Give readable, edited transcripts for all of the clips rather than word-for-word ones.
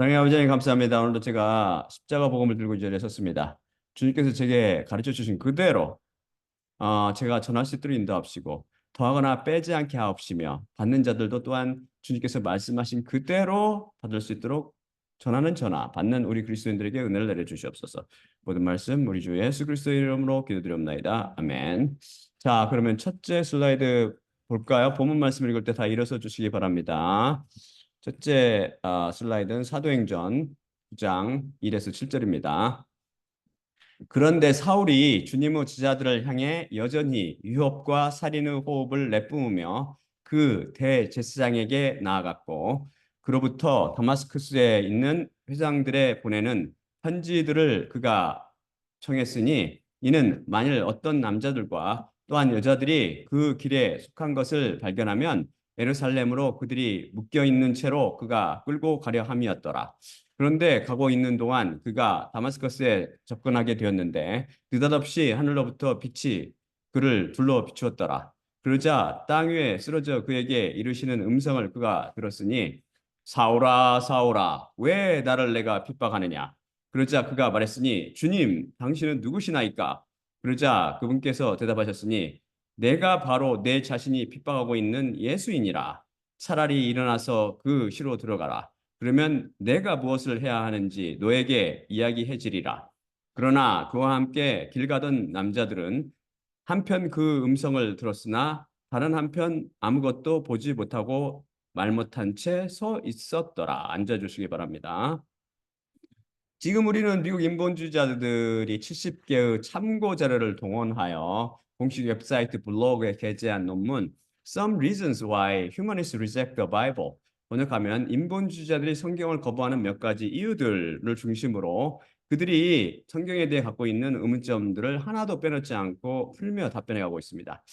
사랑의 아버지 감사합니다. 오늘도 제가 십자가 복음을 들고 이 자리에 섰습니다. 주님께서 제게 가르쳐 주신 그대로 제가 전할 수 있도록 인도하시고 더하거나 빼지 않게 하옵시며 받는 자들도 또한 주님께서 말씀하신 그대로 받을 수 있도록 전하는 전하 받는 우리 그리스도인들에게 은혜를 내려 주시옵소서. 모든 말씀 우리 주 예수 그리스도의 이름으로 기도드리옵나이다. 아멘. 자, 그러면 첫째 슬라이드 볼까요? 본문 말씀 읽을 때 다 일어서 주시기 바랍니다. 첫째 슬라이드는 사도행전 9장 1에서 7절입니다. 그런데 사울이 주님의 지자들을 향해 여전히 유혹과 살인의 호흡을 내뿜으며 그 대제사장에게 나아갔고 그로부터 다마스쿠스에 있는 회장들에 보내는 편지들을 그가 청했으니 이는 만일 어떤 남자들과 또한 여자들이 그 길에 속한 것을 발견하면 예루살렘으로 그들이 묶여 있는 채로 그가 끌고 가려 함이었더라. 그런데 가고 있는 동안 그가 다마스커스에 접근하게 되었는데 느닷없이 하늘로부터 빛이 그를 둘러 비추었더라. 그러자 땅 위에 쓰러져 그에게 이르시는 음성을 그가 들었으니 사울아 사울아 왜 나를 내가 핍박하느냐. 그러자 그가 말했으니 주님 당신은 누구시나이까. 그러자 그분께서 대답하셨으니 내가 바로 내 자신이 핍박하고 있는 예수이니라. 차라리 일어나서 그 시로 들어가라. 그러면 내가 무엇을 해야 하는지 너에게 이야기해 주리라. 그러나 그와 함께 길 가던 남자들은 한편 그 음성을 들었으나 다른 한편 아무것도 보지 못하고 말 못한 채 서 있었더라. 앉아 주시기 바랍니다. 지금 우리는 미국 인본주의자들이 70개의 참고 자료를 동원하여 공식 웹사이트 블로그에 게재한 논문 Some Reasons Why Humanists Reject the Bible 번역하면 인본주의자들이 성경을 거부하는 몇 가지 이유들을 중심으로 그들이 성경에 대해 갖고 있는 의문점들을 하나도 빼놓지 않고 풀며 답변해가고 있습니다.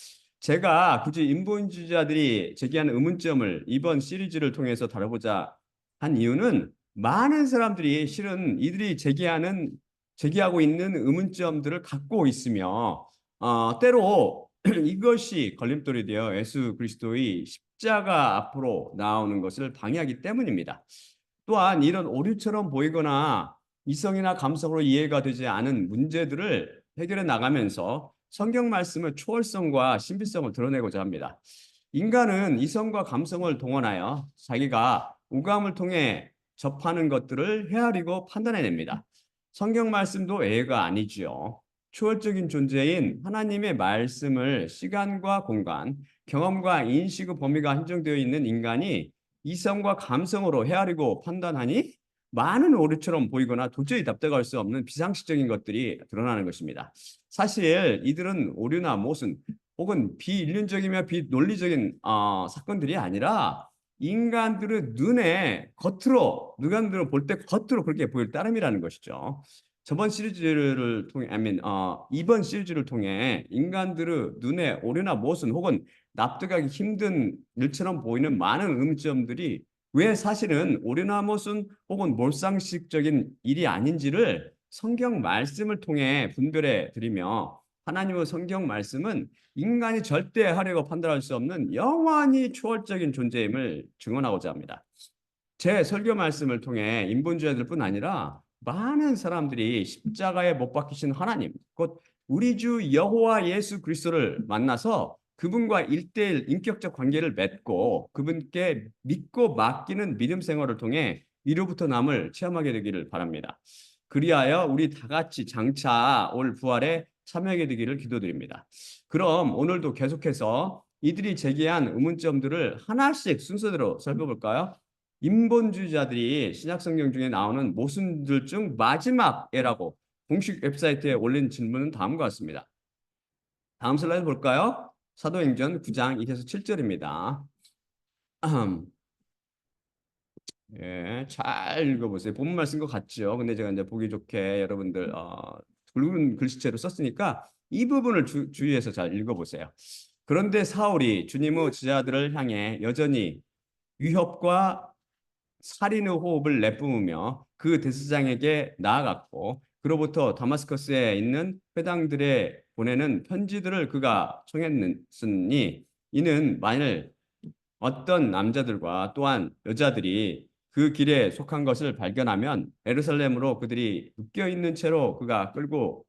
제가 굳이 인본주의자들이 제기한 의문점을 이번 시리즈를 통해서 다뤄보자 한 이유는 많은 사람들이 실은 이들이 제기하고 있는 의문점들을 갖고 있으며 때로 이것이 걸림돌이 되어 예수 그리스도의 십자가 앞으로 나오는 것을 방해하기 때문입니다. 또한 이런 오류처럼 보이거나 이성이나 감성으로 이해가 되지 않은 문제들을 해결해 나가면서 성경 말씀의 초월성과 신비성을 드러내고자 합니다. 인간은 이성과 감성을 동원하여 자기가 우감을 통해 접하는 것들을 헤아리고 판단해냅니다. 성경 말씀도 예가 아니지요. 초월적인 존재인 하나님의 말씀을 시간과 공간, 경험과 인식의 범위가 한정되어 있는 인간이 이성과 감성으로 헤아리고 판단하니 많은 오류처럼 보이거나 도저히 납득할 수 없는 비상식적인 것들이 드러나는 것입니다. 사실 이들은 오류나 모순 혹은 비인륜적이며 비논리적인 사건들이 아니라 인간들의 눈에 겉으로 누간들을 볼 때 겉으로 그렇게 보일 따름이라는 것이죠. 저번 시리즈를 통해, 이번 시리즈를 통해 인간들의 눈에 오류나 모순 혹은 납득하기 힘든 일처럼 보이는 많은 음점들이 왜 사실은 오류나 모순 혹은 몰상식적인 일이 아닌지를 성경 말씀을 통해 분별해 드리며 하나님의 성경 말씀은 인간이 절대 하려고 판단할 수 없는 영원히 초월적인 존재임을 증언하고자 합니다. 제 설교 말씀을 통해 인본주의자들뿐 아니라 많은 사람들이 십자가에 못 박히신 하나님, 곧 우리 주 여호와 예수 그리스도를 만나서 그분과 일대일 인격적 관계를 맺고 그분께 믿고 맡기는 믿음 생활을 통해 위로부터 남을 체험하게 되기를 바랍니다. 그리하여 우리 다 같이 장차 올 부활에 참여하게 되기를 기도드립니다. 그럼 오늘도 계속해서 이들이 제기한 의문점들을 하나씩 순서대로 살펴볼까요? 인본주의자들이 신약성경 중에 나오는 모순들 중 마지막에라고 공식 웹사이트에 올린 질문은 다음과 같습니다. 다음 슬라이드 볼까요? 사도행전 9장 1에서 7절입니다. 예, 잘 읽어보세요. 본문 말씀 것 같죠? 근데 제가 이제 보기 좋게 여러분들 굵은 글씨체로 썼으니까 이 부분을 주의해서 잘 읽어보세요. 그런데 사울이 주님의 제자들을 향해 여전히 위협과 살인의 호흡을 내뿜으며 그 대제사장에게 나아갔고 그로부터 다마스커스에 있는 회당들에 보내는 편지들을 그가 청했으니 이는 만일 어떤 남자들과 또한 여자들이 그 길에 속한 것을 발견하면 예루살렘으로 그들이 묶여 있는 채로 그가 끌고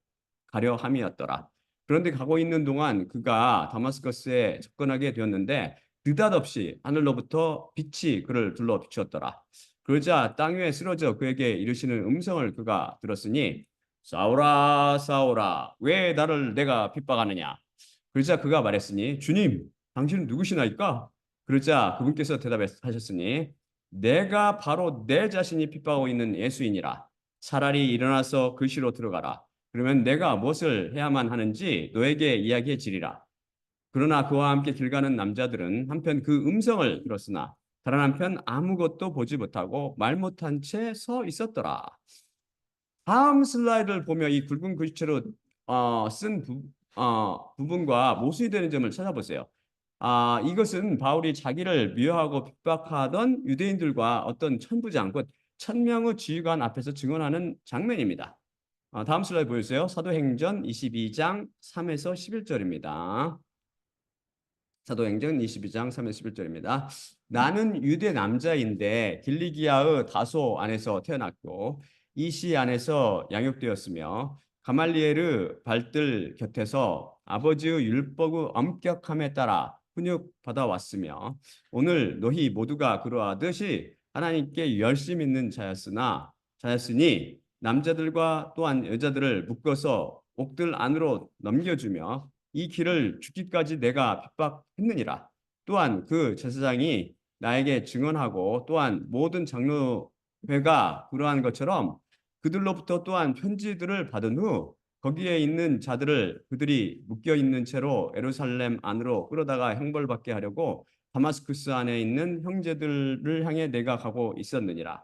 가려 함이었더라. 그런데 가고 있는 동안 그가 다마스커스에 접근하게 되었는데 느닷없이 하늘로부터 빛이 그를 둘러 비추었더라. 그러자 땅 위에 쓰러져 그에게 이르시는 음성을 그가 들었으니 싸우라 싸우라 왜 나를 내가 핍박하느냐. 그러자 그가 말했으니 주님 당신은 누구시나이까? 그러자 그분께서 대답하셨으니 내가 바로 내 자신이 핍박하고 있는 예수이니라. 차라리 일어나서 그시로 들어가라. 그러면 내가 무엇을 해야만 하는지 너에게 이야기해 지리라. 그러나 그와 함께 길 가는 남자들은 한편 그 음성을 들었으나 다른 한편 아무것도 보지 못하고 말 못한 채 서 있었더라. 다음 슬라이드를 보며 이 굵은 글씨체로 쓴 부분과 모순이 되는 점을 찾아보세요. 이것은 바울이 자기를 미워하고 핍박하던 유대인들과 어떤 천부장, 곧 천명의 지휘관 앞에서 증언하는 장면입니다. 다음 슬라이드 보여주세요. 사도행전 22장 3에서 11절입니다. 사도행전 22장 3에서 11절입니다. 나는 유대 남자인데 길리기아의 다소 안에서 태어났고 이시 안에서 양육되었으며 가말리엘의 발들 곁에서 아버지의 율법의 엄격함에 따라 훈육 받아왔으며 오늘 너희 모두가 그러하듯이 하나님께 열심 있는 자였으니 남자들과 또한 여자들을 묶어서 옥들 안으로 넘겨주며 이 길을 죽기까지 내가 핍박했느니라. 또한 그 제사장이 나에게 증언하고 또한 모든 장로회가 그러한 것처럼 그들로부터 또한 편지들을 받은 후 거기에 있는 자들을 그들이 묶여 있는 채로 예루살렘 안으로 끌어다가 형벌받게 하려고 다마스쿠스 안에 있는 형제들을 향해 내가 가고 있었느니라.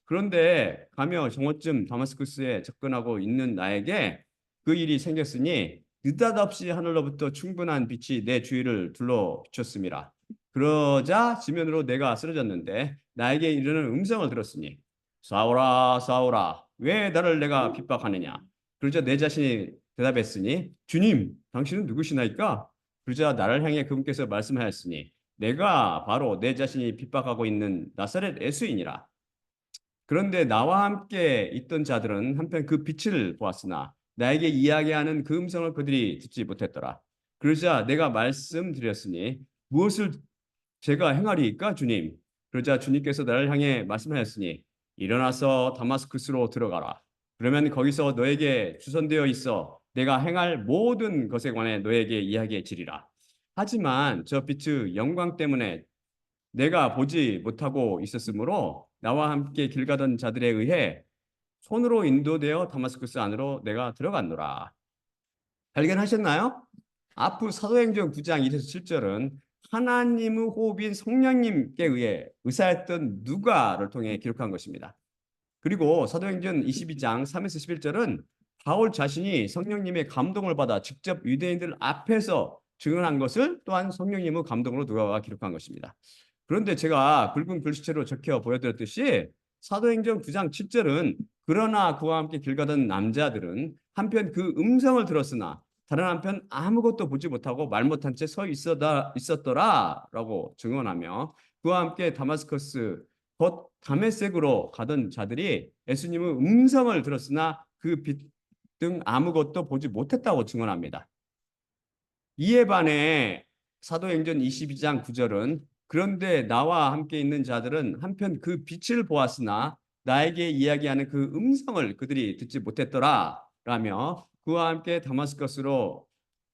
그런데 가며 정오쯤 다마스쿠스에 접근하고 있는 나에게 그 일이 생겼으니 느닷없이 하늘로부터 충분한 빛이 내 주위를 둘러 비췄습니다. 그러자 지면으로 내가 쓰러졌는데 나에게 이르는 음성을 들었으니 싸우라 싸우라 왜 나를 내가 핍박하느냐. 그러자 내 자신이 대답했으니 주님 당신은 누구시나이까? 그러자 나를 향해 그분께서 말씀하였으니 내가 바로 내 자신이 핍박하고 있는 나사렛 예수이니라. 그런데 나와 함께 있던 자들은 한편 그 빛을 보았으나 나에게 이야기하는 그 음성을 그들이 듣지 못했더라. 그러자 내가 말씀드렸으니 무엇을 제가 행하리이까 주님? 그러자 주님께서 나를 향해 말씀하였으니 일어나서 다마스쿠스로 들어가라. 그러면 거기서 너에게 주선되어 있어 내가 행할 모든 것에 관해 너에게 이야기해 주리라. 하지만 저 빛의 영광 때문에 내가 보지 못하고 있었으므로 나와 함께 길 가던 자들에 의해 손으로 인도되어 다마스쿠스 안으로 내가 들어갔노라. 발견하셨나요? 앞으로 사도행전 9장 1에서 7절은 하나님의 호흡인 성령님께 의해 의사했던 누가를 통해 기록한 것입니다. 그리고 사도행전 22장 3에서 11절은 바울 자신이 성령님의 감동을 받아 직접 유대인들 앞에서 증언한 것을 또한 성령님의 감동으로 누가가 기록한 것입니다. 그런데 제가 굵은 글씨체로 적혀 보여드렸듯이 사도행전 9장 7절은 그러나 그와 함께 길 가던 남자들은 한편 그 음성을 들었으나 다른 한편 아무것도 보지 못하고 말 못한 채 서 있었더라라고 증언하며 그와 함께 다마스커스 곧 다메섹으로 가던 자들이 예수님의 음성을 들었으나 그 빛 등 아무것도 보지 못했다고 증언합니다. 이에 반해 사도행전 22장 9절은 그런데 나와 함께 있는 자들은 한편 그 빛을 보았으나 나에게 이야기하는 그 음성을 그들이 듣지 못했더라 라며 그와 함께 다마스커스로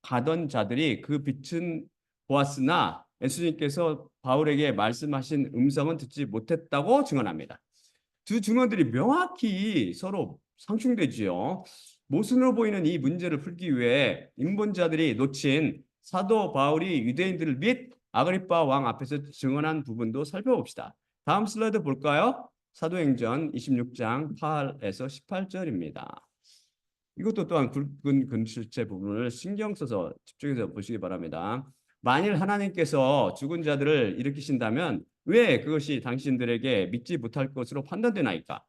가던 자들이 그 빛은 보았으나 예수님께서 바울에게 말씀하신 음성은 듣지 못했다고 증언합니다. 두 증언들이 명확히 서로 상충되지요. 모순으로 보이는 이 문제를 풀기 위해 인본자들이 놓친 사도 바울이 유대인들을 및 아그리파 왕 앞에서 증언한 부분도 살펴봅시다. 다음 슬라이드 볼까요? 사도행전 26장 8에서 18절입니다. 이것도 또한 굵은 글씨체 부분을 신경 써서 집중해서 보시기 바랍니다. 만일 하나님께서 죽은 자들을 일으키신다면 왜 그것이 당신들에게 믿지 못할 것으로 판단되나이까?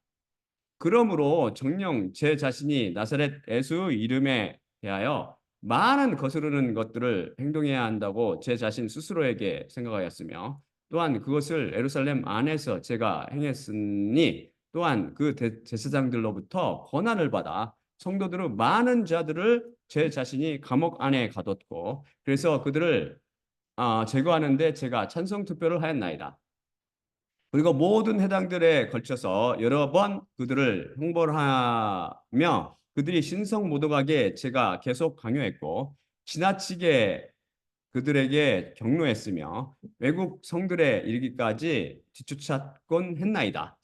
그러므로 정녕 제 자신이 나사렛 예수의 이름에 대하여 많은 거스르는 것들을 행동해야 한다고 제 자신 스스로에게 생각하였으며 또한 그것을 예루살렘 안에서 제가 행했으니 또한 그 제사장들로부터 권한을 받아 성도들의 많은 자들을 제 자신이 감옥 안에 가뒀고 그래서 그들을 제거하는데 제가 찬성 투표를 하였나이다. 그리고 모든 해당들에 걸쳐서 여러 번 그들을 형벌 하며 그들이 신성 모독하게 제가 계속 강요했고 지나치게 그들에게 경로했으며 외국 성들에 이르기까지 뒤쫓았곤 했나이다.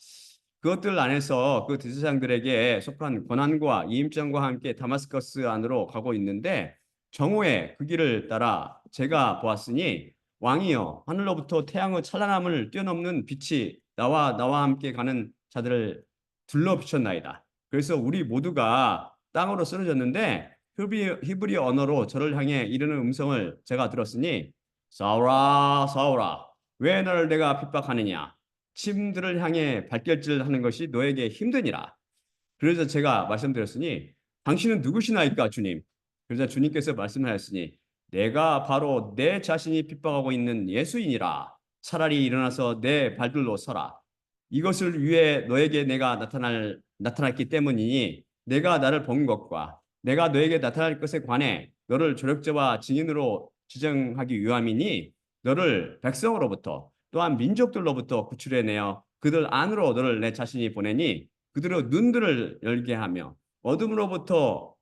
그것들 안에서 그 대제사장들에게 속한 권한과 이임장과 함께 다마스커스 안으로 가고 있는데 정오에 그 길을 따라 제가 보았으니 왕이여 하늘로부터 태양의 찬란함을 뛰어넘는 빛이 나와 함께 가는 자들을 둘러 비쳤나이다. 그래서 우리 모두가 땅으로 쓰러졌는데 히브리 언어로 저를 향해 이르는 음성을 제가 들었으니 사울아 사울아 왜 너를 내가 핍박하느냐 침들을 향해 발길질하는 것이 너에게 힘드니라. 그래서 제가 말씀드렸으니 당신은 누구시나이까 주님. 그러자 주님께서 말씀하였으니 내가 바로 내 자신이 핍박하고 있는 예수이니라. 차라리 일어나서 내 발들로 서라. 이것을 위해 너에게 내가 나타났기 때문이니 내가 나를 본 것과 내가 너에게 나타날 것에 관해 너를 조력자와 증인으로 지정하기 위함이니 너를 백성으로부터 또한 민족들로부터 구출해내어 그들 안으로 너를 내 자신이 보내니 그들의 눈들을 열게 하며 어둠으로부터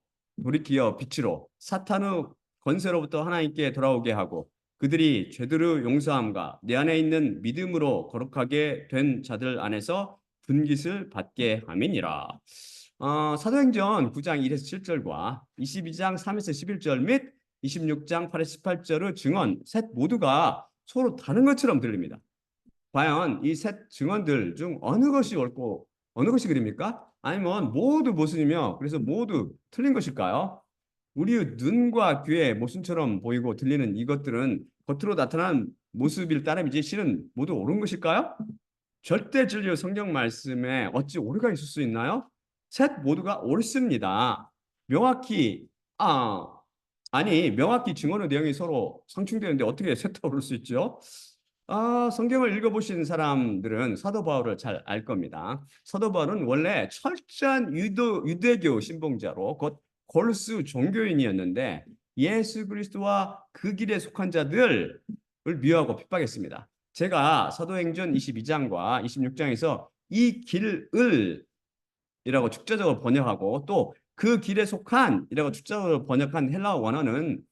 돌이키어 빛으로 사탄의 권세로부터 하나님께 돌아오게 하고 그들이 죄들의 용서함과 내 안에 있는 믿음으로 거룩하게 된 자들 안에서 분깃을 받게 함이니라. 사도행전 9장 1에서 7절과 22장 3에서 11절 및 26장 8에서 18절의 증언 셋 모두가 서로 다른 것처럼 들립니다. 과연 이 셋 증언들 중 어느 것이 옳고 어느 것이 그립니까? 아니면 모두 모순이며 그래서 모두 틀린 것일까요? 우리의 눈과 귀에 모순처럼 보이고 들리는 이것들은 겉으로 나타난 모습일 따름이지 실은 모두 옳은 것일까요? 절대 진리의 성경 말씀에 어찌 오류가 있을 수 있나요? 셋 모두가 옳습니다. 명확히 명확히 증언의 내용이 서로 상충되는데 어떻게 셋 다 옳을 수 있죠? 성경을 읽어보신 사람들은 사도 바울을 잘 알 겁니다. 사도 바울은 원래 철저한 유대교 신봉자로 곧 골수 종교인이었는데 예수 그리스도와 그 길에 속한 자들을 미워하고 핍박했습니다. 제가 사도행전 22장과 26장에서 이 길을 이라고 축자적으로 번역하고 또 그 길에 속한이라고 축자적으로 번역한 헬라어 원어는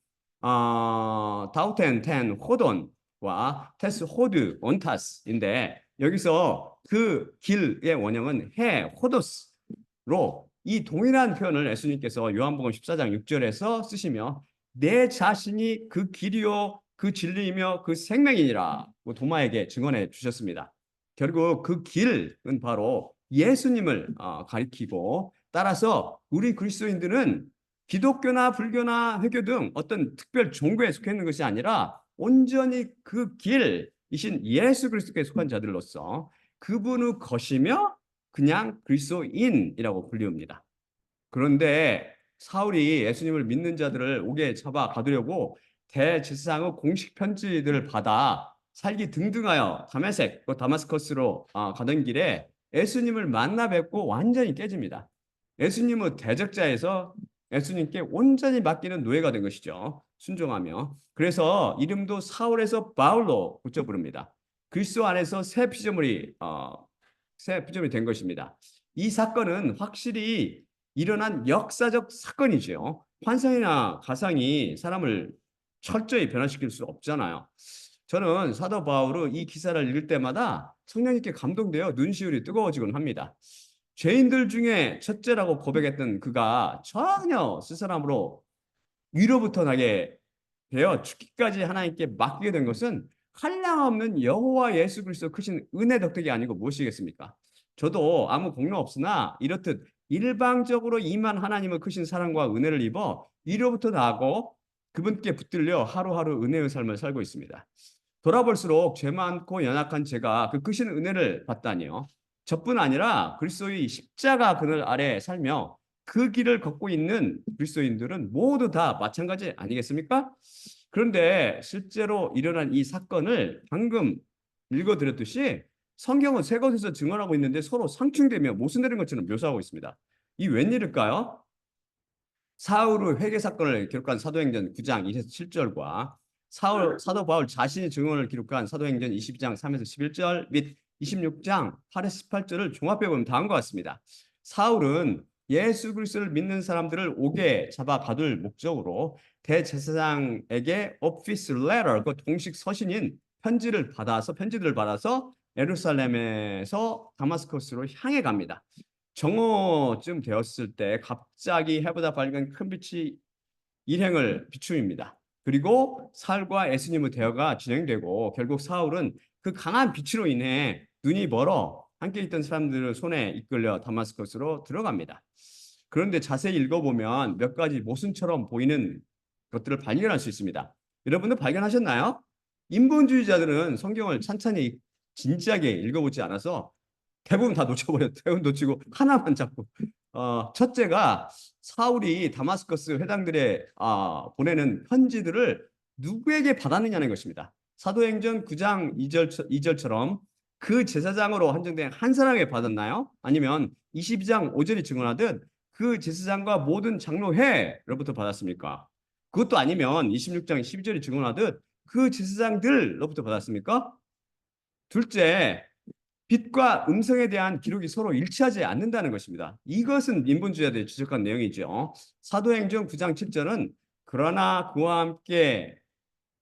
다우텐 텐 호돈과 테스 호드 온타스인데 여기서 그 길의 원형은 해 호도스로 이 동일한 표현을 예수님께서 요한복음 14장 6절에서 쓰시며 내 자신이 그 길이요 그 진리이며 그 생명이니라 도마에게 증언해 주셨습니다. 결국 그 길은 바로 예수님을 가리키고 따라서 우리 그리스도인들은 기독교나 불교나 회교 등 어떤 특별 종교에 속해 있는 것이 아니라 온전히 그 길이신 예수 그리스도께 속한 자들로서 그분의 것이며 그냥 그리스도인이라고 불리웁니다. 그런데 사울이 예수님을 믿는 자들을 옥에 잡아 가두려고 대제사장의 공식 편지들을 받아 살기 등등하여 다메섹, 다마스커스로 가던 길에 예수님을 만나 뵙고 완전히 깨집니다. 예수님은 대적자에서 예수님께 온전히 맡기는 노예가 된 것이죠. 순종하며. 그래서 이름도 사울에서 바울로 붙여 부릅니다. 그리스도 안에서 새 피조물이 된 것입니다. 이 사건은 확실히 일어난 역사적 사건이죠. 환상이나 가상이 사람을 철저히 변화시킬 수 없잖아요. 저는 사도 바울의 이 기사를 읽을 때마다 성령님께 감동되어 눈시울이 뜨거워지곤 합니다. 죄인들 중에 첫째라고 고백했던 그가 전혀 스스럼으로 위로부터 나게 되어 죽기까지 하나님께 맡기게 된 것은 한량없는 여호와 예수 그리스도 크신 은혜 덕택이 아니고 무엇이겠습니까? 저도 아무 공로 없으나 이렇듯 일방적으로 임한 하나님의 크신 사랑과 은혜를 입어 위로부터 나고 그분께 붙들려 하루하루 은혜의 삶을 살고 있습니다. 돌아볼수록 죄 많고 연약한 제가 그 크신 은혜를 받다니요. 저뿐 아니라 그리스도의 십자가 그늘 아래 살며 그 길을 걷고 있는 그리스도인들은 모두 다 마찬가지 아니겠습니까? 그런데 실제로 일어난 이 사건을 방금 읽어드렸듯이 성경은 세 곳에서 증언하고 있는데 서로 상충되며 모순되는 것처럼 묘사하고 있습니다. 이 웬일일까요? 사울의 회개 사건을 기록한 사도행전 9장 1에서 7절과 사도 바울 자신의 증언을 기록한 사도행전 22장 3에서 11절 및 26장 8에서 18절을 종합해 보면 다음과 같습니다. 사울은 예수 그리스도를 믿는 사람들을 옥에 잡아 가둘 목적으로 대제사장에게 오피스 레터, 그 공식 서신인 편지들을 받아서 예루살렘에서 다마스커스로 향해 갑니다. 정오쯤 되었을 때 갑자기 해보다 밝은 큰 빛이 일행을 비추입니다. 그리고 사울과 예수님의 대화가 진행되고 결국 사울은 그 강한 빛으로 인해 눈이 멀어 함께 있던 사람들의 손에 이끌려 다마스커스로 들어갑니다. 그런데 자세히 읽어보면 몇 가지 모순처럼 보이는 것들을 발견할 수 있습니다. 여러분도 발견하셨나요? 인본주의자들은 성경을 찬찬히 진지하게 읽어보지 않아서 대부분 다 놓쳐버렸어요. 대부분 놓치고 하나만 잡고. 첫째가 사울이 다마스커스 회당들에 보내는 편지들을 누구에게 받았느냐는 것입니다. 사도행전 9장 2절처럼 그 제사장으로 한정된 한 사람에게 받았나요? 아니면 22장 5절이 증언하듯 그 제사장과 모든 장로회로부터 받았습니까? 그것도 아니면 26장 12절이 증언하듯 그 제사장들로부터 받았습니까? 둘째, 빛과 음성에 대한 기록이 서로 일치하지 않는다는 것입니다. 이것은 인본주의자들이 지적한 내용이죠. 사도행전 9장 7절은 그러나 그와 함께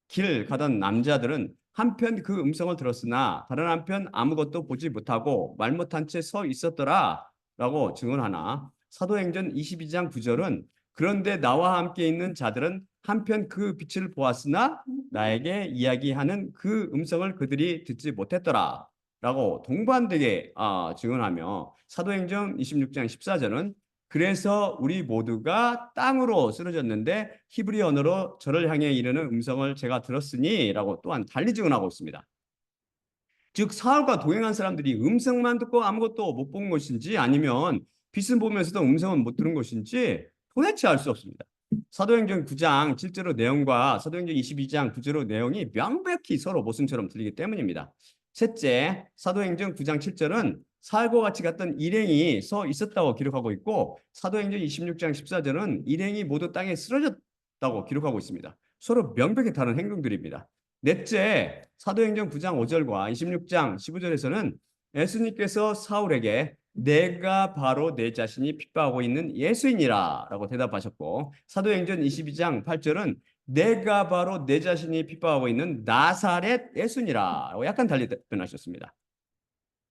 길 가던 남자들은 한편 그 음성을 들었으나 다른 한편 아무것도 보지 못하고 말 못한 채 서 있었더라 라고 증언하나 사도행전 22장 9절은 그런데 나와 함께 있는 자들은 한편 그 빛을 보았으나 나에게 이야기하는 그 음성을 그들이 듣지 못했더라 라고 동반되게 증언하며 사도행전 26장 14절은 그래서 우리 모두가 땅으로 쓰러졌는데 히브리 언어로 저를 향해 이르는 음성을 제가 들었으니 라고 또한 달리 증언하고 있습니다. 즉 사울과 동행한 사람들이 음성만 듣고 아무것도 못 본 것인지 아니면 빛은 보면서도 음성은 못 들은 것인지 도대체 알 수 없습니다. 사도행전 9장 7절의 내용과 사도행전 22장 9절의 내용이 명백히 서로 모순처럼 들리기 때문입니다. 셋째, 사도행전 9장 7절은 사울과 같이 갔던 일행이 서 있었다고 기록하고 있고 사도행전 26장 14절은 일행이 모두 땅에 쓰러졌다고 기록하고 있습니다. 서로 명백히 다른 행동들입니다. 넷째, 사도행전 9장 5절과 26장 15절에서는 예수님께서 사울에게 내가 바로 내 자신이 핍박하고 있는 예수인이라 라고 대답하셨고 사도행전 22장 8절은 내가 바로 내 자신이 핍박하고 있는 나사렛 예수니라 라고 약간 달리 표현하셨습니다.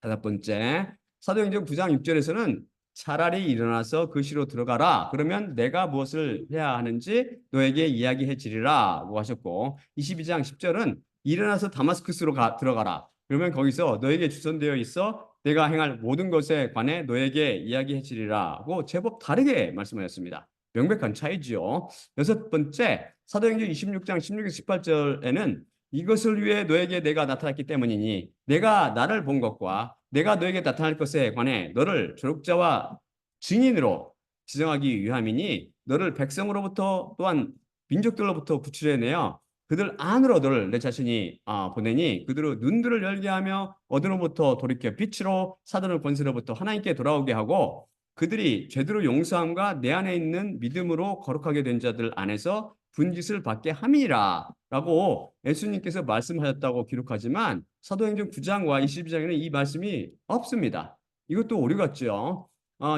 다섯 번째, 사도행전 9장 6절에서는 차라리 일어나서 그 시로 들어가라. 그러면 내가 무엇을 해야 하는지 너에게 이야기해 주리라고 하셨고 22장 10절은 일어나서 다마스쿠스로 들어가라. 그러면 거기서 너에게 주선되어 있어 내가 행할 모든 것에 관해 너에게 이야기해 주리라고 제법 다르게 말씀하셨습니다. 명백한 차이지요. 여섯 번째, 사도행전 26장 16에서 18절에는 이것을 위해 너에게 내가 나타났기 때문이니 내가 나를 본 것과 내가 너에게 나타날 것에 관해 너를 조력자와 증인으로 지정하기 위함이니 너를 백성으로부터 또한 민족들로부터 구출해내어 그들 안으로 너를 내 자신이 보내니 그들의 눈들을 열게 하며 어둠으로부터 돌이켜 빛으로 사단의 권세로부터 하나님께 돌아오게 하고 그들이 죄대로 용서함과 내 안에 있는 믿음으로 거룩하게 된 자들 안에서 분깃을 받게 함이라 라고 예수님께서 말씀하셨다고 기록하지만 사도행전 9장과 22장에는 이 말씀이 없습니다. 이것도 오류 같죠.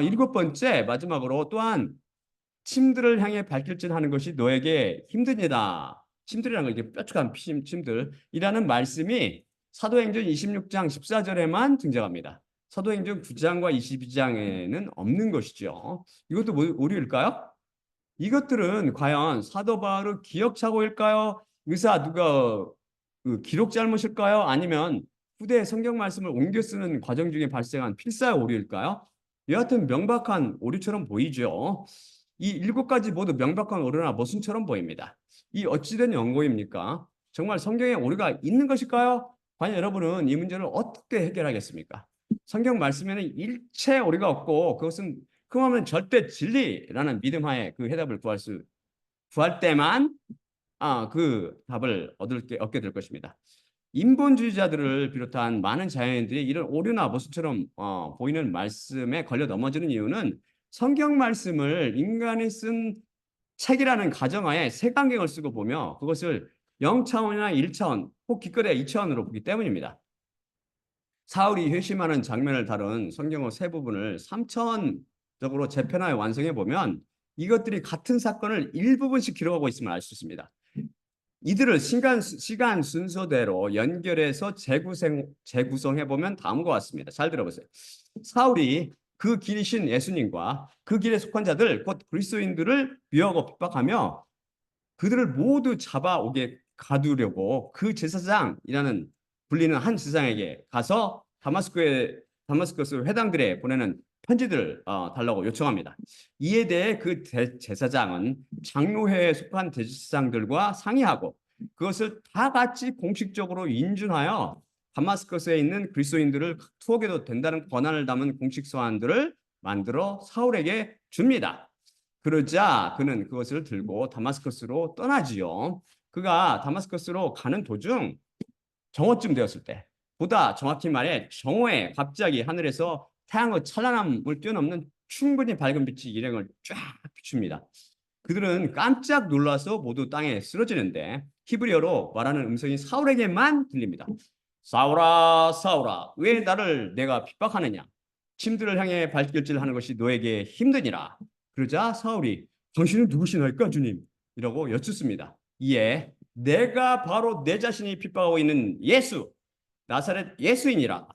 일곱 번째 마지막으로 또한 침들을 향해 발길질하는 것이 너에게 힘드니다. 침들이라는 건 이게 뾰족한 침들이라는 말씀이 사도행전 26장 14절에만 등장합니다. 사도행전 9장과 22장에는 없는 것이죠. 이것도 오류일까요? 이것들은 과연 사도 바울의 기억착오일까요? 의사 누가 기록 잘못일까요? 아니면 후대 성경 말씀을 옮겨 쓰는 과정 중에 발생한 필사 오류일까요? 여하튼 명백한 오류처럼 보이죠. 이 일곱 가지 모두 명백한 오류나 모순처럼 보입니다. 이 어찌된 연고입니까? 정말 성경에 오류가 있는 것일까요? 과연 여러분은 이 문제를 어떻게 해결하겠습니까? 성경 말씀에는 일체 오류가 없고 그것은 그러면 절대 진리라는 믿음하에 그 해답을 구할 때만 그 답을 얻게 될 것입니다. 인본주의자들을 비롯한 많은 자연인들이 이런 오류나 모순처럼 보이는 말씀에 걸려 넘어지는 이유는 성경 말씀을 인간이 쓴 책이라는 가정하에 색안경을 쓰고 보며 그것을 0차원이나 1차원, 혹 기껏해 2차원으로 보기 때문입니다. 사울이 회심하는 장면을 다룬 성경의 세 부분을 3차원적으로 재편하여 완성해 보면 이것들이 같은 사건을 일부분씩 기록하고 있음을 알 수 있습니다. 이들을 시간 순서대로 연결해서 재구성해 보면 다음과 같습니다. 잘 들어보세요. 사울이 그 길이신 예수님과 그 길에 속한 자들 곧 그리스도인들을 미워하고 핍박하며 그들을 모두 잡아오게 가두려고 그 제사장이라는 불리는 한 제사장에게 가서 다마스커스 회당들에 보내는 편지들을 달라고 요청합니다. 이에 대해 그 제사장은 장로회에 속한 대제사장들과 상의하고 그것을 다 같이 공식적으로 인준하여 다마스커스에 있는 그리스도인들을 투옥해도 된다는 권한을 담은 공식 서한들을 만들어 사울에게 줍니다. 그러자 그는 그것을 들고 다마스커스로 떠나지요. 그가 다마스커스로 가는 도중 정오쯤 되었을 때, 보다 정확히 말해 정오에 갑자기 하늘에서 태양의 찬란함을 뛰어넘는 충분히 밝은 빛이 일행을 쫙 비춥니다. 그들은 깜짝 놀라서 모두 땅에 쓰러지는데 히브리어로 말하는 음성이 사울에게만 들립니다. 사울아, 사울아, 왜 나를 내가 핍박하느냐? 침들을 향해 발길질하는 것이 너에게 힘드니라. 그러자 사울이 당신은 누구시나이까 주님? 이라고 여쭙습니다. 이에 내가 바로 내 자신이 핍박하고 있는 예수, 나사렛 예수인이라.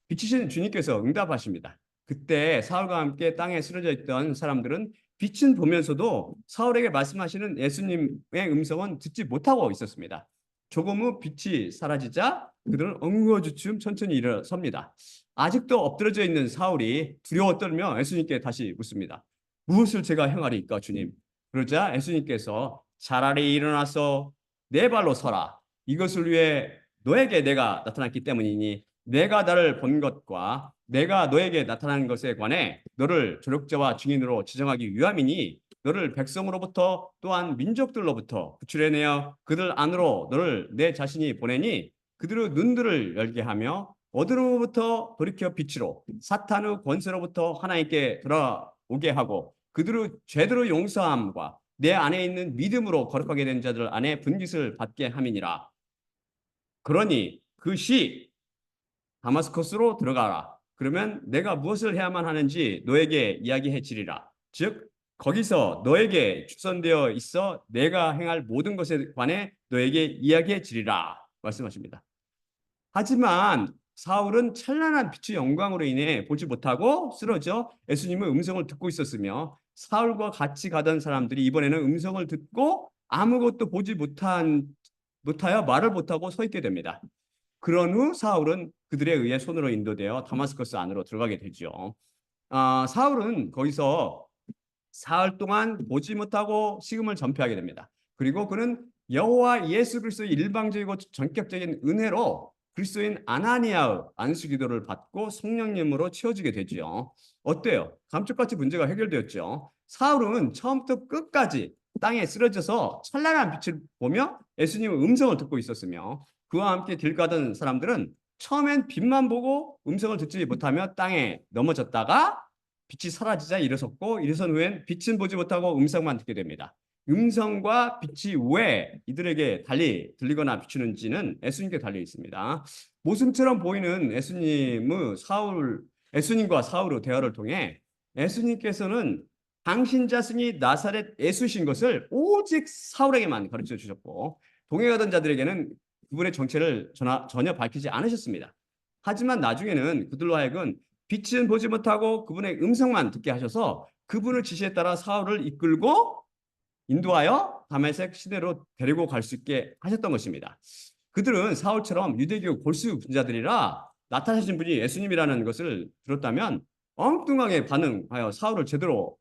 빛이신 주님께서 응답하십니다. 그때 사울과 함께 땅에 쓰러져 있던 사람들은 빛은 보면서도 사울에게 말씀하시는 예수님의 음성은 듣지 못하고 있었습니다. 조금 후 빛이 사라지자 그들은 엉거주춤 천천히 일어섭니다. 아직도 엎드려져 있는 사울이 두려워 떨며 예수님께 다시 묻습니다. 무엇을 제가 행하리이까 주님? 그러자 예수님께서 차라리 일어나서 내 발로 서라. 이것을 위해 너에게 내가 나타났기 때문이니 내가 나를 본 것과 내가 너에게 나타난 것에 관해 너를 조력자와 증인으로 지정하기 위함이니 너를 백성으로부터 또한 민족들로부터 구출해내어 그들 안으로 너를 내 자신이 보내니 그들의 눈들을 열게 하며 어두로부터 돌이켜 빛으로 사탄의 권세로부터 하나님께 돌아오게 하고 그들의 죄들의 용서함과 내 안에 있는 믿음으로 거룩하게 된 자들 안에 분깃을 받게 함이니라. 그러니 그 시 다마스커스로 들어가라. 그러면 내가 무엇을 해야만 하는지 너에게 이야기해 주리라. 즉 거기서 너에게 추선되어 있어 내가 행할 모든 것에 관해 너에게 이야기해 주리라 말씀하십니다. 하지만 사울은 찬란한 빛의 영광으로 인해 보지 못하고 쓰러져 예수님의 음성을 듣고 있었으며 사울과 같이 가던 사람들이 이번에는 음성을 듣고 아무것도 보지 못하여 말을 못하고 서 있게 됩니다. 그런 후 사울은 그들에 의해 손으로 인도되어 다마스커스 안으로 들어가게 되죠. 사울은 거기서 사흘 동안 보지 못하고 식음을 전폐하게 됩니다. 그리고 그는 여호와 예수 그리스도의 일방적이고 전격적인 은혜로 그리스도인 아나니아의 안수기도를 받고 성령님으로 채워지게 되지요. 어때요? 감쪽같이 문제가 해결되었죠. 사울은 처음부터 끝까지 땅에 쓰러져서 찬란한 빛을 보며 예수님의 음성을 듣고 있었으며 그와 함께 길 가던 사람들은 처음엔 빛만 보고 음성을 듣지 못하며 땅에 넘어졌다가 빛이 사라지자 일어섰고 일어선 후엔 빛은 보지 못하고 음성만 듣게 됩니다. 음성과 빛이 왜 이들에게 달리 들리거나 비추는지는 예수님께 달려 있습니다. 모순처럼 보이는 예수님과 사울의 대화를 통해 예수님께서는 당신 자신이 나사렛 예수신 것을 오직 사울에게만 가르쳐 주셨고 동행 가던 자들에게는 그분의 정체를 전혀 밝히지 않으셨습니다. 하지만 나중에는 그들로 하여금 빛은 보지 못하고 그분의 음성만 듣게 하셔서 그분의 지시에 따라 사울을 이끌고 인도하여 다메섹 시내로 데리고 갈 수 있게 하셨던 것입니다. 그들은 사울처럼 유대교 골수 분자들이라 나타나신 분이 예수님이라는 것을 들었다면 엉뚱하게 반응하여 사울을 제대로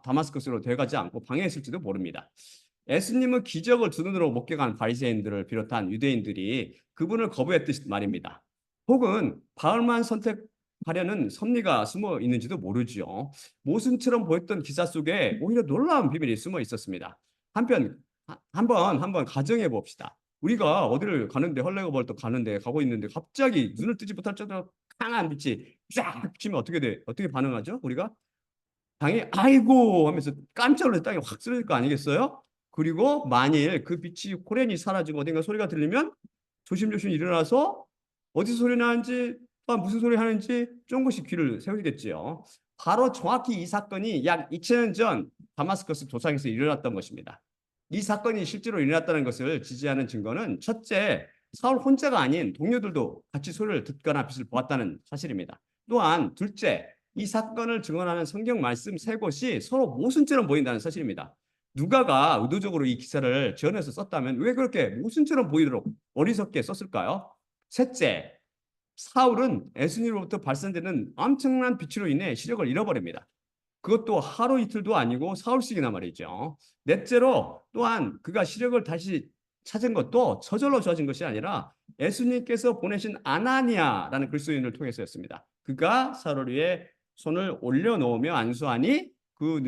다마스커스로 데려가지 않고 방해했을지도 모릅니다. 예수님은 기적을 두 눈으로 목격한 바리새인들을 비롯한 유대인들이 그분을 거부했듯 말입니다. 혹은 바울만 선택하려는 섭리가 숨어 있는지도 모르지요. 모순처럼 보였던 기사 속에 오히려 놀라운 비밀이 숨어 있었습니다. 한번 가정해 봅시다. 우리가 어디를 가는데 헐레벌떡 가는데 가고 있는데 갑자기 눈을 뜨지 못할 정도로 강한 빛이 쫙 비치면 어떻게 돼? 어떻게 반응하죠? 우리가 당연히 아이고 하면서 깜짝 놀라서 땅에 확 쓰러질 거 아니겠어요? 그리고 만일 그 빛이 호련히 사라지고 어딘가 소리가 들리면 조심조심 일어나서 어디서 소리 나는지 무슨 소리 하는지 조금씩 귀를 세우겠지요. 바로 정확히 이 사건이 약 2000년 전 다마스커스 도상에서 일어났던 것입니다. 이 사건이 실제로 일어났다는 것을 지지하는 증거는 첫째, 사울 혼자가 아닌 동료들도 같이 소리를 듣거나 빛을 보았다는 사실입니다. 또한 둘째, 이 사건을 증언하는 성경 말씀 세 곳이 서로 모순처럼 보인다는 사실입니다. 누가가 의도적으로 이 기사를 지어내서 썼다면 왜 그렇게 모순처럼 보이도록 어리석게 썼을까요? 셋째, 사울은 에스니로부터 발산되는 엄청난 빛으로 인해 시력을 잃어버립니다. 그것도 하루 이틀도 아니고 사흘씩이나 말이죠. 넷째로 또한 그가 시력을 다시 찾은 것도 저절로 좋아진 것이 아니라 예수님께서 보내신 아나니아라는 그리스도인을 통해서였습니다. 그가 사울 위에 손을 올려놓으며 안수하니 그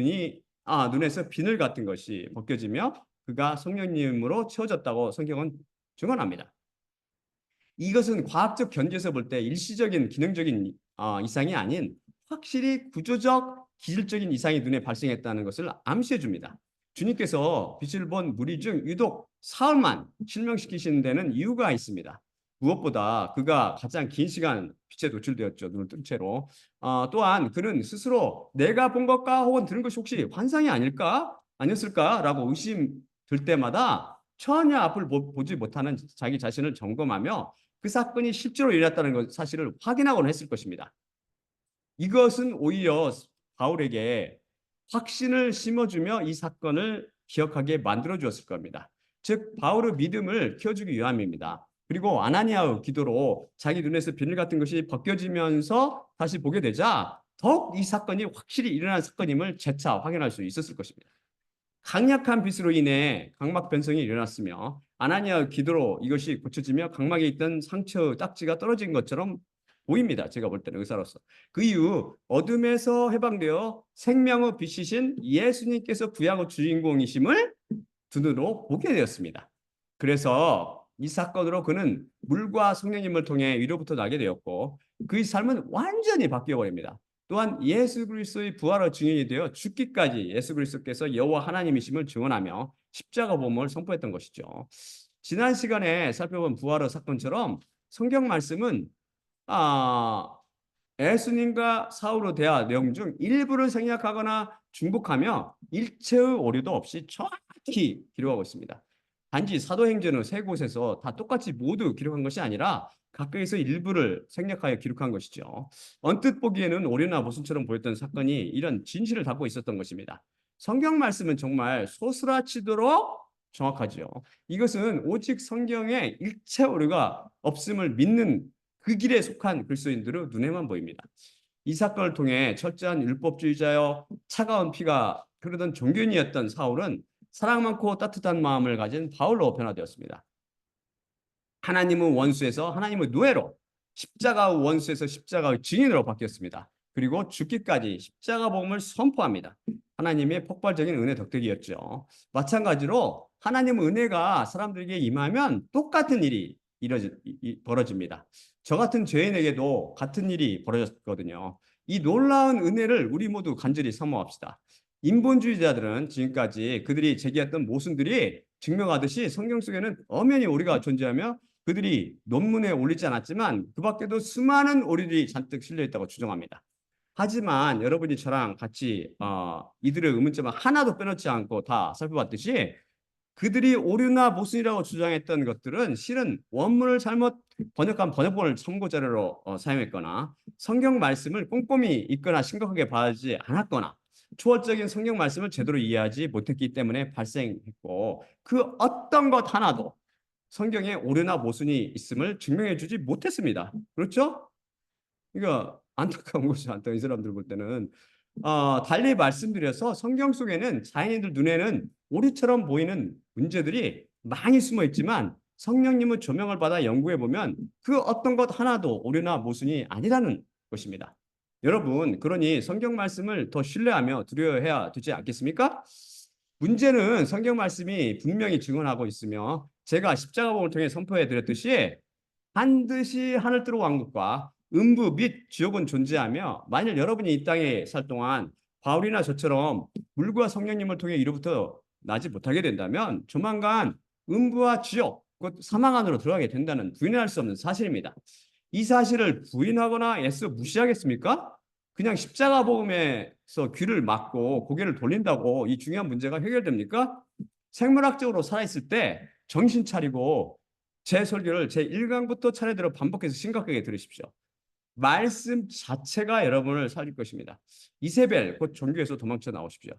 눈에서 비늘 같은 것이 벗겨지며 그가 성령님으로 채워졌다고 성경은 증언합니다. 이것은 과학적 견지에서 볼 때 일시적인 기능적인 이상이 아닌 확실히 구조적 기질적인 이상이 눈에 발생했다는 것을 암시해 줍니다. 주님께서 빛을 본 무리 중 유독 사울만 실명시키시는 데는 이유가 있습니다. 무엇보다 그가 가장 긴 시간 빛에 노출되었죠. 눈을 뜬 채로. 또한 그는 스스로 내가 본 것과 혹은 들은 것이 혹시 환상이 아닐까? 아니었을까라고 의심 들 때마다 전혀 앞을 보지 못하는 자기 자신을 점검하며 그 사건이 실제로 일어났다는 사실을 확인하곤 했을 것입니다. 이것은 오히려 바울에게 확신을 심어주며 이 사건을 기억하게 만들어 주었을 겁니다. 즉 바울의 믿음을 키워주기 위함입니다. 그리고 아나니아의 기도로 자기 눈에서 비늘 같은 것이 벗겨지면서 다시 보게 되자 더욱 이 사건이 확실히 일어난 사건임을 재차 확인할 수 있었을 것입니다. 강력한 빛으로 인해 각막 변성이 일어났으며 아나니아의 기도로 이것이 고쳐지며 각막에 있던 상처 딱지가 떨어진 것처럼 보입니다. 제가 볼 때는 의사로서. 그 이후 어둠에서 해방되어 생명의 빛이신 예수님께서 구약의 주인공이심을 눈으로 보게 되었습니다. 그래서 이 사건으로 그는 물과 성령님을 통해 위로부터 나게 되었고 그의 삶은 완전히 바뀌어 버립니다. 또한 예수 그리스도의 부활의 증인이 되어 죽기까지 예수 그리스도께서 여호와 하나님이심을 증언하며 십자가 보험을 선포했던 것이죠. 지난 시간에 살펴본 부활의 사건처럼 성경 말씀은 아, 예수님과 사울의 대화 내용 중 일부를 생략하거나 중복하며 일체의 오류도 없이 정확히 기록하고 있습니다. 단지 사도행전의 세 곳에서 다 똑같이 모두 기록한 것이 아니라 각각에서 일부를 생략하여 기록한 것이죠. 언뜻 보기에는 오류나 모순처럼 보였던 사건이 이런 진실을 담고 있었던 것입니다. 성경 말씀은 정말 소스라치도록 정확하죠. 이것은 오직 성경에 일체 오류가 없음을 믿는 그 길에 속한 그리스도인들의 눈에만 보입니다. 이 사건을 통해 철저한 율법주의자여 차가운 피가 흐르던 종교인이었던 사울은 사랑 많고 따뜻한 마음을 가진 바울로 변화되었습니다. 하나님의 원수에서 하나님의 노예로, 십자가의 원수에서 십자가의 증인으로 바뀌었습니다. 그리고 죽기까지 십자가 복음을 선포합니다. 하나님의 폭발적인 은혜 덕택이었죠. 마찬가지로 하나님의 은혜가 사람들에게 임하면 똑같은 일이 벌어집니다. 저 같은 죄인에게도 같은 일이 벌어졌거든요. 이 놀라운 은혜를 우리 모두 간절히 사모합시다. 인본주의자들은 지금까지 그들이 제기했던 모순들이 증명하듯이 성경 속에는 엄연히 오류가 존재하며 그들이 논문에 올리지 않았지만 그 밖에도 수많은 오류들이 잔뜩 실려 있다고 주장합니다. 하지만 여러분이 저랑 같이 이들의 의문점을 하나도 빼놓지 않고 다 살펴봤듯이 그들이 오류나 모순이라고 주장했던 것들은 실은 원문을 잘못 번역한 번역본을 참고 자료로 사용했거나 성경 말씀을 꼼꼼히 읽거나 심각하게 봐지 않았거나 초월적인 성경 말씀을 제대로 이해하지 못했기 때문에 발생했고 그 어떤 것 하나도 성경에 오류나 모순이 있음을 증명해 주지 못했습니다. 그렇죠? 그러니까 안타까운 것이 안타까운 이 사람들 볼 때는 달리 말씀드려서 성경 속에는 자연인들 눈에는 오류처럼 보이는 문제들이 많이 숨어 있지만 성령님의 조명을 받아 연구해 보면 그 어떤 것 하나도 오류나 모순이 아니라는 것입니다. 여러분, 그러니 성경 말씀을 더 신뢰하며 두려워해야 되지 않겠습니까? 문제는 성경 말씀이 분명히 증언하고 있으며 제가 십자가복음을 통해 선포해 드렸듯이 반드시 하늘 뜨러 왕국과 음부 및 지옥은 존재하며 만일 여러분이 이 땅에 살 동안 바울이나 저처럼 물과 성령님을 통해 이로부터 나지 못하게 된다면 조만간 음부와 지옥, 곧 사망 안으로 들어가게 된다는 부인할 수 없는 사실입니다. 이 사실을 부인하거나 애써 무시하겠습니까? 그냥 십자가 복음에서 귀를 막고 고개를 돌린다고 이 중요한 문제가 해결됩니까? 생물학적으로 살아있을 때 정신 차리고 제 설교를 제 1강부터 차례대로 반복해서 심각하게 들으십시오. 말씀 자체가 여러분을 살릴 것입니다. 이세벨 곧 종교에서 도망쳐 나오십시오.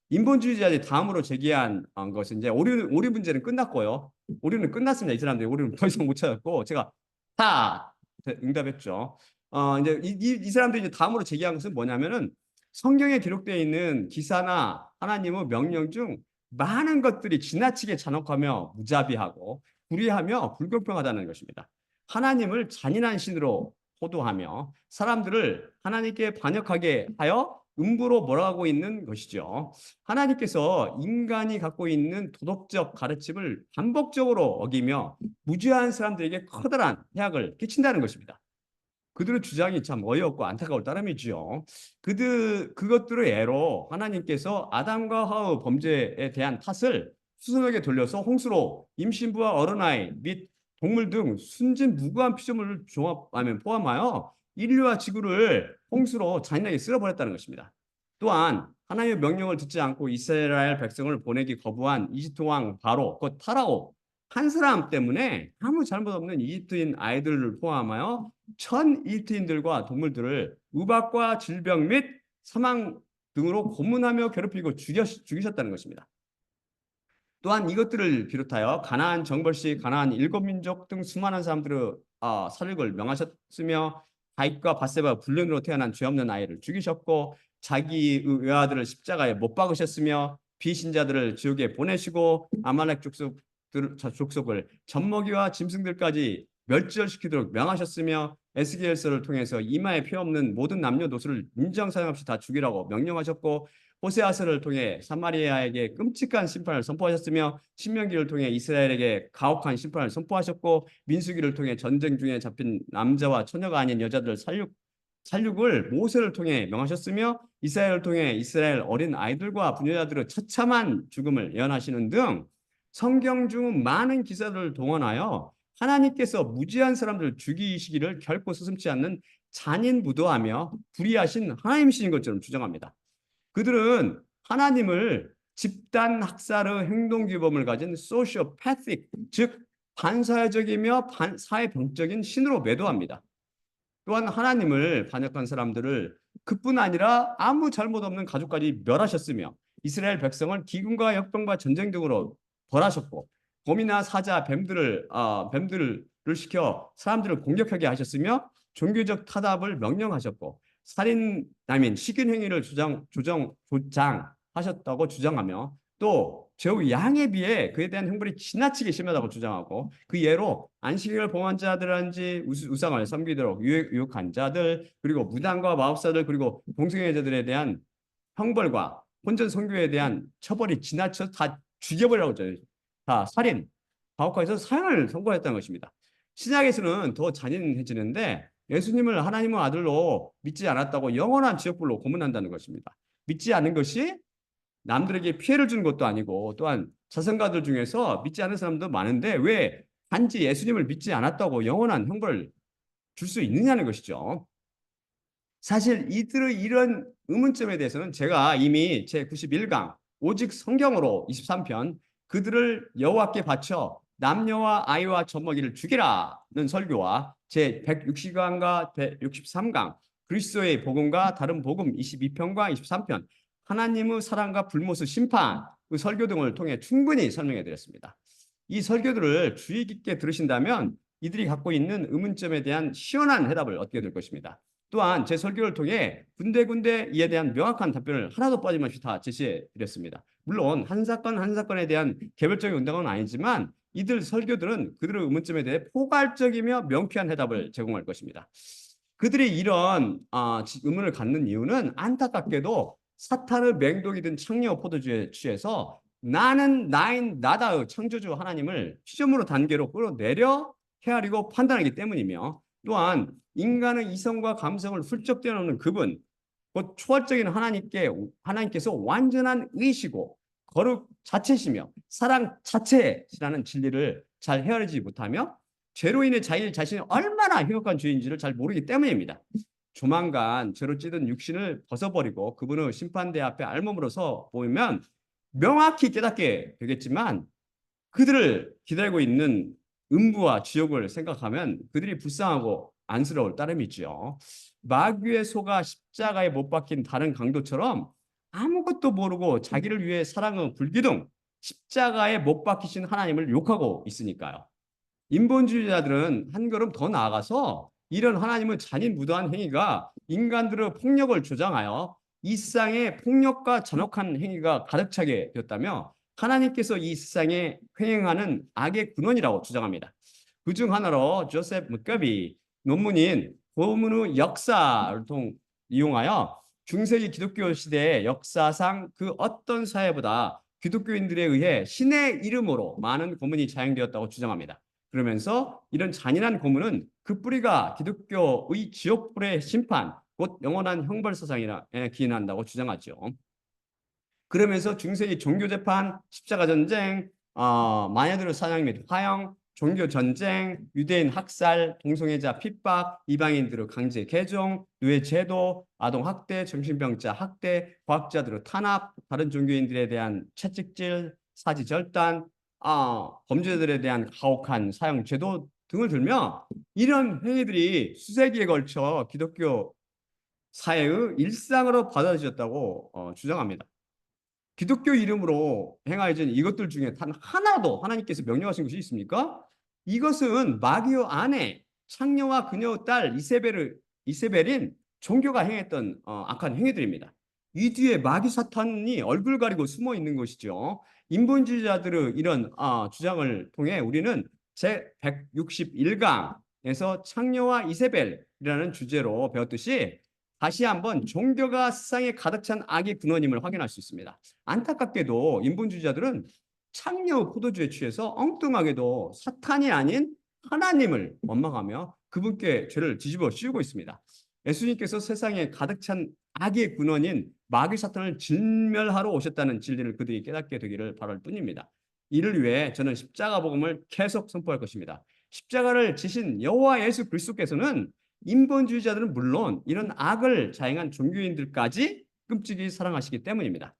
인본주의자들이 다음으로 제기한 것은 이제 오류 문제는 끝났고요. 오류는 끝났습니다. 이 사람들이 오류는 더 이상 못 찾았고 제가 다 응답했죠. 이제 이 사람들이 이제 다음으로 제기한 것은 뭐냐면은 성경에 기록되어 있는 기사나 하나님의 명령 중 많은 것들이 지나치게 잔혹하며 무자비하고 불의하며 불공평하다는 것입니다. 하나님을 잔인한 신으로 호도하며 사람들을 하나님께 반역하게 하여 음부로 몰아가고 있는 것이죠. 하나님께서 인간이 갖고 있는 도덕적 가르침을 반복적으로 어기며 무죄한 사람들에게 커다란 해악을 끼친다는 것입니다. 그들의 주장이 참 어이없고 안타까울 따름이지요. 그것들의 예로 하나님께서 아담과 하의 범죄에 대한 탓을 스스로에게 돌려서 홍수로 임신부와 어린아이 및 동물 등 순진 무고한 피조물을 포함하여 인류와 지구를 홍수로 잔인하게 쓸어버렸다는 것입니다. 또한 하나님의 명령을 듣지 않고 이스라엘 백성을 보내기 거부한 이집트 왕 바로 곧 파라오 한 사람 때문에 아무 잘못 없는 이집트인 아이들을 포함하여 천 이집트인들과 동물들을 우박과 질병 및 사망 등으로 고문하며 괴롭히고 죽이셨다는 것입니다. 또한 이것들을 비롯하여 가나안 정벌시 가나안 일곱 민족 등 수많은 사람들의 살육을 명하셨으며 다윗과 밧세바 불륜으로 태어난 죄 없는 아이를 죽이셨고 자기의 외아들을 십자가에 못 박으셨으며 비신자들을 지옥에 보내시고 아말렉 족속을 젖먹이와 짐승들까지 멸절시키도록 명하셨으며 에스겔서를 통해서 이마에 피 없는 모든 남녀노소를 인정사정 없이 다 죽이라고 명령하셨고 호세아서를 통해 사마리아에게 끔찍한 심판을 선포하셨으며 신명기를 통해 이스라엘에게 가혹한 심판을 선포하셨고 민수기를 통해 전쟁 중에 잡힌 남자와 처녀가 아닌 여자들 살육을 모세를 통해 명하셨으며 이스라엘을 통해 이스라엘 어린 아이들과 부녀자들의 처참한 죽음을 예언하시는 등 성경 중 많은 기사들을 동원하여 하나님께서 무지한 사람들을 죽이시기를 결코 스슴지 않는 잔인무도하며 불의하신 하나님이신 것처럼 주장합니다. 그들은 하나님을 집단 학살의 행동규범을 가진 소시오패틱, 즉 반사회적이며 사회병적인 신으로 매도합니다. 또한 하나님을 반역한 사람들을 그뿐 아니라 아무 잘못 없는 가족까지 멸하셨으며 이스라엘 백성을 기근과 역병과 전쟁 등으로 벌하셨고 곰이나 사자, 뱀들을 시켜 사람들을 공격하게 하셨으며 종교적 타답을 명령하셨고 살인, 식인 행위를 조장하셨다고 주장하며 또 제후 양에 비해 그에 대한 형벌이 지나치게 심하다고 주장하고 그 예로 안식일을 범한 자들한지 우상을 섬기도록 유혹한 자들 그리고 무당과 마법사들 그리고 동성애자들에 대한 형벌과 혼전 선교에 대한 처벌이 지나쳐 다 죽여버리라고 했잖아요. 다 살인, 가혹화해서 사형을 선고했다는 것입니다. 신약에서는 더 잔인해지는데 예수님을 하나님의 아들로 믿지 않았다고 영원한 지옥불로 고문한다는 것입니다. 믿지 않는 것이 남들에게 피해를 주는 것도 아니고 또한 자선가들 중에서 믿지 않는 사람도 많은데 왜 단지 예수님을 믿지 않았다고 영원한 형벌을 줄 수 있느냐는 것이죠. 사실 이들의 이런 의문점에 대해서는 제가 이미 제 91강 오직 성경으로 23편 그들을 여호와께 바쳐 남녀와 아이와 젖먹이를 죽이라는 설교와 제 160강과 163강 그리스도의 복음과 다른 복음 22편과 23편 하나님의 사랑과 불못의 심판 그 설교 등을 통해 충분히 설명해 드렸습니다. 이 설교들을 주의 깊게 들으신다면 이들이 갖고 있는 의문점에 대한 시원한 해답을 얻게 될 것입니다. 또한 제 설교를 통해 군데군데 이에 대한 명확한 답변을 하나도 빠짐없이 다 제시해 드렸습니다. 물론 한 사건 한 사건에 대한 개별적인 응답은 아니지만 이들 설교들은 그들의 의문점에 대해 포괄적이며 명쾌한 해답을 제공할 것입니다. 그들이 이런 의문을 갖는 이유는 안타깝게도 사탄의 맹독이 든 창녀 포도주에 취해서 나는 나인 나다의 창조주 하나님을 시점으로 단계로 끌어내려 헤아리고 판단하기 때문이며, 또한 인간의 이성과 감성을 훌쩍 뛰어넘는 그분, 곧 초월적인 하나님께서 완전한 의시고 거룩 자체시며 사랑 자체시라는 진리를 잘 헤아리지 못하며 죄로 인해 자기 자신이 얼마나 행복한 죄인지를 잘 모르기 때문입니다. 조만간 죄로 찌든 육신을 벗어버리고 그분의 심판대 앞에 알몸으로 서 보면 명확히 깨닫게 되겠지만, 그들을 기다리고 있는 음부와 지옥을 생각하면 그들이 불쌍하고 안쓰러울 따름이죠. 마귀의 소가 십자가에 못 박힌 다른 강도처럼 아무것도 모르고 자기를 위해 사랑의 불기둥 십자가에 못 박히신 하나님을 욕하고 있으니까요. 인본주의자들은 한 걸음 더 나아가서 이런 하나님의 잔인무도한 행위가 인간들의 폭력을 조장하여 이 세상에 폭력과 잔혹한 행위가 가득 차게 되었다며 하나님께서 이 세상에 횡행하는 악의 근원이라고 주장합니다. 그중 하나로 조셉 맥가비 논문인 고문의 역사를 이용하여 중세기 기독교 시대의 역사상 그 어떤 사회보다 기독교인들에 의해 신의 이름으로 많은 고문이 자행되었다고 주장합니다. 그러면서 이런 잔인한 고문은 그 뿌리가 기독교의 지옥불의 심판, 곧 영원한 형벌사상에 기인한다고 주장하죠. 그러면서 중세기 종교재판, 십자가전쟁, 마녀들의 사냥 및 화형, 종교전쟁, 유대인 학살, 동성애자 핍박, 이방인들의 강제 개종, 노예제도, 아동학대, 정신병자 학대, 과학자들의 탄압, 다른 종교인들에 대한 채찍질, 사지절단, 범죄자들에 대한 가혹한 사형제도 등을 들며 이런 행위들이 수세기에 걸쳐 기독교 사회의 일상으로 받아들여졌다고 주장합니다. 기독교 이름으로 행하여진 이것들 중에 단 하나도 하나님께서 명령하신 것이 있습니까? 이것은 마귀의 아내 창녀와 그녀의 딸 이세벨인 종교가 행했던 악한 행위들입니다. 이 뒤에 마귀 사탄이 얼굴 가리고 숨어 있는 것이죠. 인본주의자들의 이런 주장을 통해 우리는 제161강에서 창녀와 이세벨이라는 주제로 배웠듯이 다시 한번 종교가 세상에 가득 찬 악의 근원임을 확인할 수 있습니다. 안타깝게도 인본주의자들은 창녀 포도주에 취해서 엉뚱하게도 사탄이 아닌 하나님을 원망하며 그분께 죄를 뒤집어 씌우고 있습니다. 예수님께서 세상에 가득 찬 악의 근원인 마귀 사탄을 진멸하러 오셨다는 진리를 그들이 깨닫게 되기를 바랄 뿐입니다. 이를 위해 저는 십자가 복음을 계속 선포할 것입니다. 십자가를 지신 여호와 예수 그리스도께서는 인본주의자들은 물론 이런 악을 자행한 종교인들까지 끔찍이 사랑하시기 때문입니다.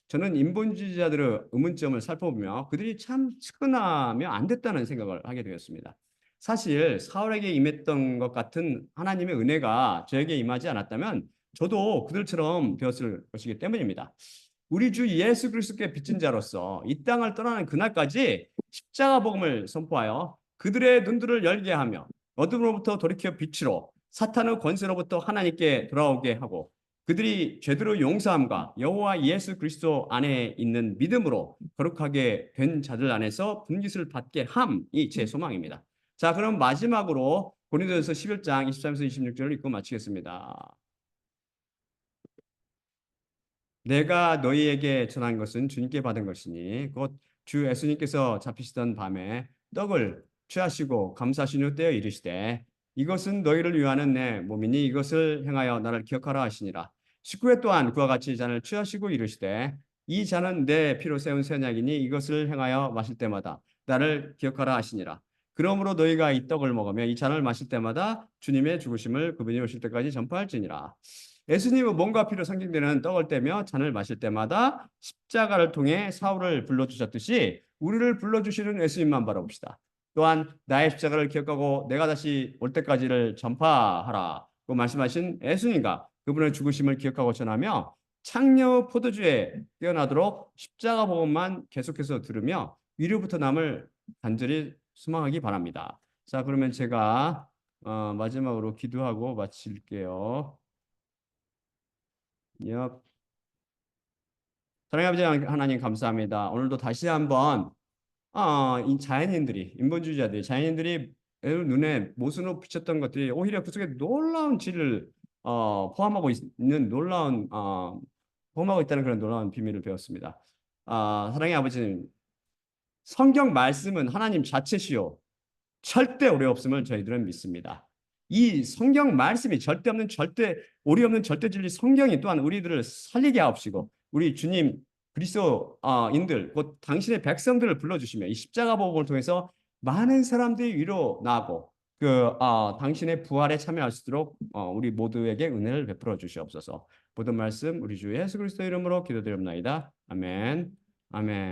저는 인본주의자들의 의문점을 살펴보며 그들이 참 측은하며 안 됐다는 생각을 하게 되었습니다. 사실 사울에게 임했던 것 같은 하나님의 은혜가 저에게 임하지 않았다면 저도 그들처럼 되었을 것이기 때문입니다. 우리 주 예수 그리스도께 빚진 자로서 이 땅을 떠나는 그날까지 십자가 복음을 선포하여 그들의 눈들을 열게 하며 어둠으로부터 돌이켜 빛으로 사탄의 권세로부터 하나님께 돌아오게 하고 그들이 죄대로 용서함과 여호와 예수 그리스도 안에 있는 믿음으로 거룩하게 된 자들 안에서 분깃을 받게 함이 제 소망입니다. 자, 그럼 마지막으로 고린도전서 11장 23에서 26절을 읽고 마치겠습니다. 내가 너희에게 전한 것은 주님께 받은 것이니 곧 주 예수님께서 잡히시던 밤에 떡을 취하시고 감사하신 후 떼어 이르시되 이것은 너희를 위하는 내 몸이니 이것을 행하여 나를 기억하라 하시니라. 19회 또한 그와 같이 잔을 취하시고 이르시되 이 잔은 내 피로 세운 새 언약이니 이것을 행하여 마실 때마다 나를 기억하라 하시니라. 그러므로 너희가 이 떡을 먹으며 이 잔을 마실 때마다 주님의 죽으심을 그분이 오실 때까지 전파할지니라. 예수님은 몸과 피로 상징되는 떡을 떼며 잔을 마실 때마다 십자가를 통해 사울을 불러주셨듯이 우리를 불러주시는 예수님만 바라봅시다. 또한 나의 십자가를 기억하고 내가 다시 올 때까지를 전파하라고 말씀하신 예수님과 그분의 죽으심을 기억하고 전하며 창녀 포도주에 깨어나도록 십자가 복음만 계속해서 들으며 위로부터 남을 간절히 소망하기 바랍니다. 자, 그러면 제가 마지막으로 기도하고 마칠게요. 예. 사랑의 아버지 하나님 감사합니다. 오늘도 다시 한번 이 자연인들이 인본주의자들이 자연인들이 눈에 모순으로 비쳤던 것들이 오히려 그 속에 놀라운 진리를 포함하고 있는 놀라운 포함하고 있다는 그런 놀라운 비밀을 배웠습니다. 사랑의 아버지님, 성경 말씀은 하나님 자체시요 절대 오래 없음을 저희들은 믿습니다. 이 성경 말씀이 절대 없는 절대 오리 없는 절대 진리 성경이 또한 우리들을 살리게 하옵시고 우리 주님 그리스도인들 곧 당신의 백성들을 불러주시며 이 십자가 복음을 통해서 많은 사람들이 위로 나고 당신의 부활에 참여할 수 있도록 우리 모두에게 은혜를 베풀어 주시옵소서. 모든 말씀 우리 주 예수 그리스도 이름으로 기도드립나이다. 아멘. 아멘.